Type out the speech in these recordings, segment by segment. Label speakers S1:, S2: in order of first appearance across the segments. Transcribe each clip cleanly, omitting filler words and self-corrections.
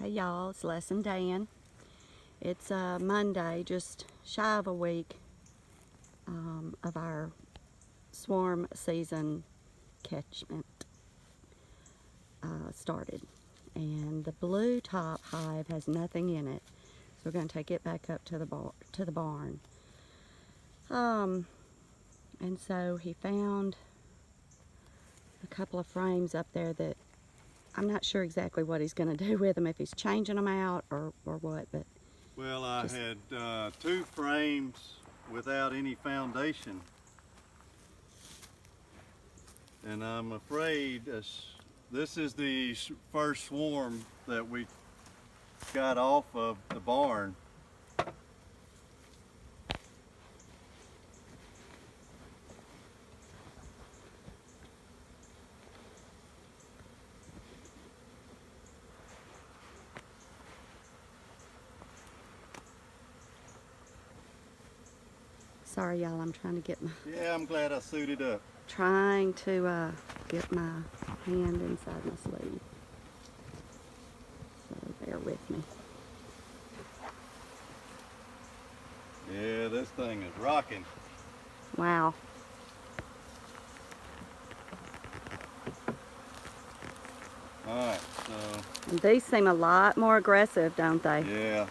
S1: Hey y'all, it's Les and Dan. It's Monday, just shy of a week of our swarm season catchment started. And the blue top hive has nothing in it. So we're going to take it back up to the barn. And so he found a couple of frames up there that I'm not sure exactly what he's going to do with them, if he's changing them out or what. But
S2: well, I had 2 frames without any foundation, and I'm afraid this is the first swarm that we got off of the barn.
S1: sorry y'all, I'm trying to get my...
S2: Yeah, I'm glad I suited up.
S1: Trying to get my hand inside my sleeve. So bear with me.
S2: Yeah, this thing is rocking.
S1: Wow.
S2: Alright, so...
S1: And these seem a lot more aggressive, don't they?
S2: Yeah.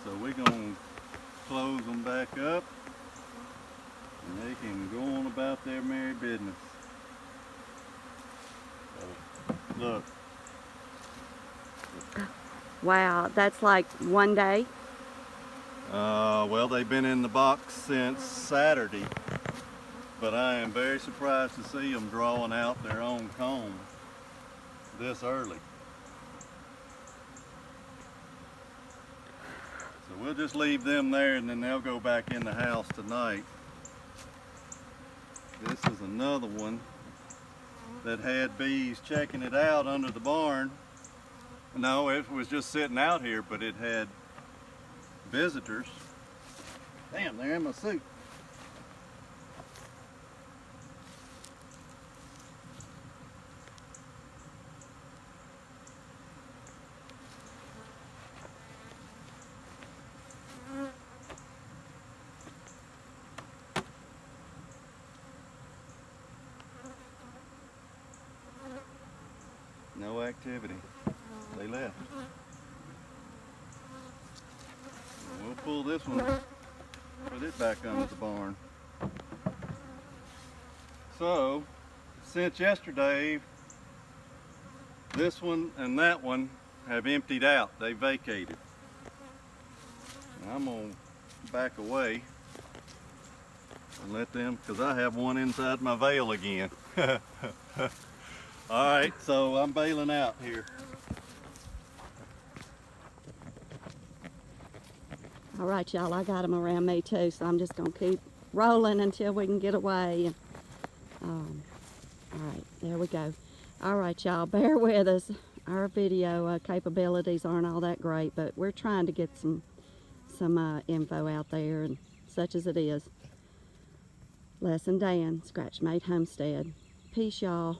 S2: So we're going to close them back up, and they can go on about their merry business. So, look.
S1: Wow, that's like one day?
S2: Well, they've been in the box since Saturday, but I am very surprised to see them drawing out their own comb this early. So we'll just leave them there, and then they'll go back in the house tonight. This is another one that had bees checking it out under the barn. No, it was just sitting out here, but it had visitors. Damn, they're in my suit. No activity. They left. We'll pull this one, put it back under the barn. So, since yesterday, this one and that one have emptied out. They vacated. And I'm going to back away and let them, because I have one inside my veil again. All right, so I'm bailing out here.
S1: All right, y'all, I got them around me too, so I'm just going to keep rolling until we can get away. All right, there we go. All right, y'all, bear with us. Our video capabilities aren't all that great, but we're trying to get some info out there, and such as it is. Les and Dan, Scratch Made Homestead. Peace, y'all.